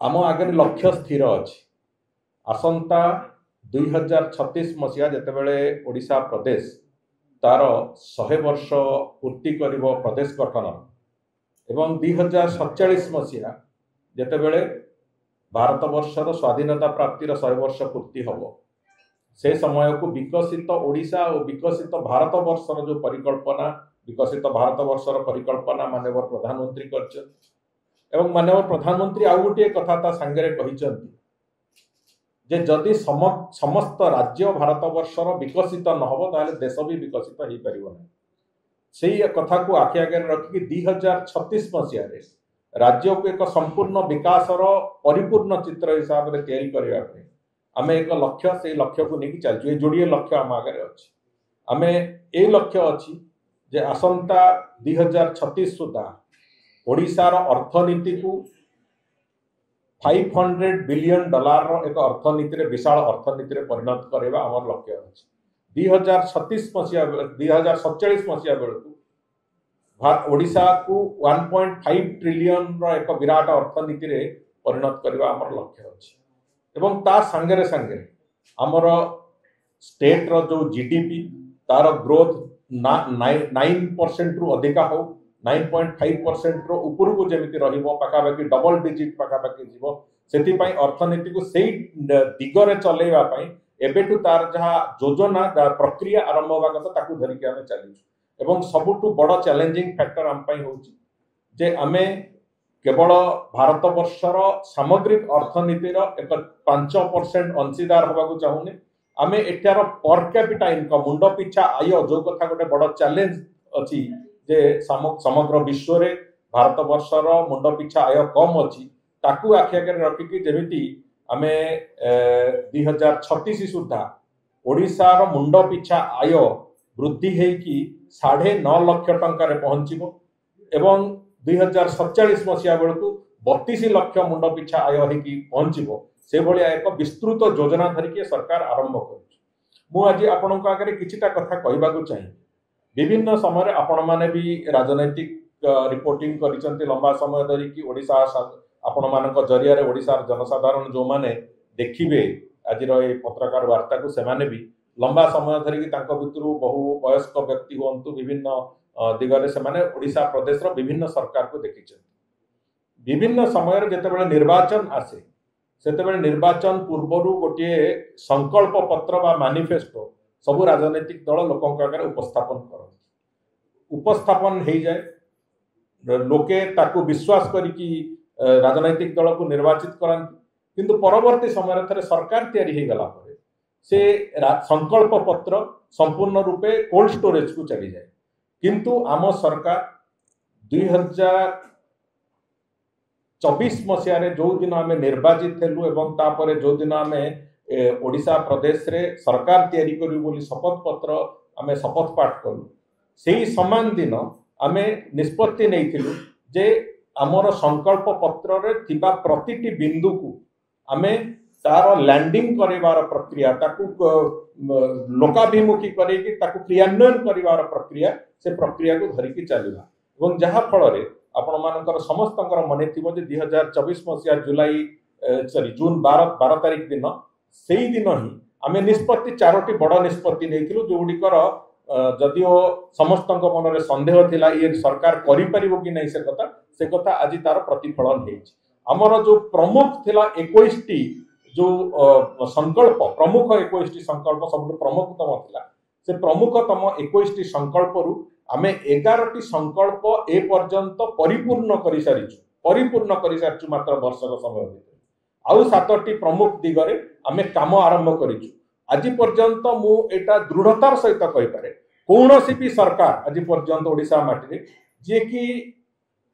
आम आगे लक्ष्य स्थिर अच्छी आसंता 2036 मसीहा जितेबले ओडिशा प्रदेश तार 100 वर्ष पूर्ति करिवो प्रदेश गठन एवं 2047 मसीहा जितेबले भारत वर्षर स्वाधीनता प्राप्तिर 100 वर्ष पूर्ति हम से समय को विकसित ओडिशा और विकसित भारत वर्षर जो परिकल्पना विकसित भारत वर्षर परिकल्पना माननीय प्रधानमंत्री कर एवं माननीय प्रधानमंत्री आउ गोटे कथा सांगे जे जदि समस्त राज्य भारत वर्षर विकसित नहब ताले देश भी विकसित हो पार ना से कथा को आखि आगे रखिक 2036 मसीह राज्य को एक संपूर्ण विकासर परिपूर्ण चित्र हिसाब से तैयारी करने आम एक लक्ष्य से लक्ष्य को लेकिन चलचु जोड़े लक्ष्य आम आगे अच्छी आम ए लक्ष्य अच्छी जे आसंता 2036 सुधा ओडिशार अर्थनीति को $500 बिलियन एक अर्थनीति विशाल अर्थनीति परिणत करवा आम लक्ष्य अच्छी 2036 मसीहा 2047 मसीहा बेलू ओडिशा को 1.5 ट्रिलियन एक विराट अर्थनीति परिणत करवा आम लक्ष्य अच्छी एवं ता सांगे सांगे आमर स्टेट रो जो जीडीपी तार ग्रोथ 9% रु अधिका हो 9.5% रो ऊपर को जमी रखापाखि डबल डिजिट पखापाखि जी से अर्थनीति को सही दिगरे चलैवा एबेठू तार जहाँ योजना प्रक्रिया आरंभ होगा कथा धरिकी आम चलीचु एवं सबुठू बड़ चैलेंजिंग फैक्टर आम जे आमे केवल भारत वर्षर सामग्रिक अर्थनीतिर एक 5% अंशीदार होगा चाहूने आम एटार पर कैपिटा इनकम मुंड पिछा आय जो कथा गोटे बड़ चैलेंज अच्छी जे समग्र विश्व रे भारत वर्षर मुंड पिछा आय कम अच्छी ताकू आखि आगे रखिकी जमी आम 2036 सुधा ओडिशार मुंड पिछा आय वृद्धि होगी 9.5 लाख टंकार पहुंचब एवं 2047 मसीहा बेलू 32 लाख मुंड पिछा आय होगी पहुंचब से भाया एक विस्तृत योजना धरिकी सरकार आरंभ कर आपण आगे किछिटा कथा कहवाक चाहिए विभिन्न समय आपण मैंने भी राजनैतिक रिपोर्टिंग कर लंबा समय धरिकी ओडिशा आपण मान जरिया ओडिशार जनसाधारण जो माने देखिए आज पत्रकार वार्ता को सेमाने भी लंबा समय धरिकी भितर बहु वयस्क व्यक्ति हूँ विभिन्न दिगरे से ओडिशा प्रदेश विभिन्न सरकार को देखी विभिन्न समय जितेबाला निर्वाचन आसे से निर्वाचन पूर्वर गोटे संकल्प पत्र बा मैनिफेस्टो सबू राजनैतिक दल लोकों आगे उपस्थापन हो जाए लोके ताकू विश्वास करिकी राजनैतिक दल को निर्वाचित करांती किंतु परवर्ती समय थे सरकार तैयारी हो गला से संकल्प पत्र संपूर्ण रूपे कोल्ड स्टोरेज को चली जाए किंतु आम सरकार 2024 मसीह जो दिन आम निर्वाचित हेलु एवं तापर जो दिन आम ओडिशा प्रदेश रे सरकार तैयारी करू बोली शपथ पत्र आम शपथ पाठ कलु से समान दिन आम निष्पत्ति नहीं जे आमर संकल्प पत्र रे थिबा प्रतिटी बिंदु को आम तार लैंडिंग करिवार प्रक्रिया ताकू लोकाभिमुखी करेगी ताकू क्रियान्वयन करिवार प्रक्रिया से प्रक्रिया को धरिकी चलवा एवं जहाँ फल आपण मानकर समस्त मन थी 2024 मसीहा जुलाई जून 12 तारिख दिन से ही दिन ही आम निष्पत्ति 4टी बड़ निष्पत्ति नहीं जो गुड़िकर जदिओ समस्त मन में सन्देह थिला ये सरकार करिपारिबो कि नहीं से कथा आज तार प्रतिफलन होमर जो प्रमुख थिला 21टी जो संकल्प प्रमुख 21टी संकल्प सब प्रमुखतम थिला से प्रमुखतम 21टी संकल्प रु आम 11टी संकल्प ए पर्यंत परिपूर्ण कर सारी मात्र वर्षक समय भर आउ 7टी प्रमुख दिगरे आम काम आरंभ करिछु आज पर्यंत मु एटा दृढ़तार सहित कहि पारे कौनसी भी सरकार आज पर्यंत ओडिशा माटी जे कि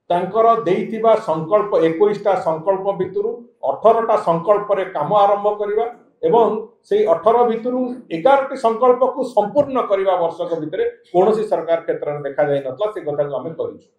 तांकर देइथिबा संकल्प 21टा संकल्प भितरु 18टा संकल्प रे काम आरंभ करिवा एवं से 18 भितरु 11टी संकल्प को संपूर्ण करने वर्षक भितर कौन सरकार क्षेत्र में देखा जाए नतला से कथा को आम करिछु।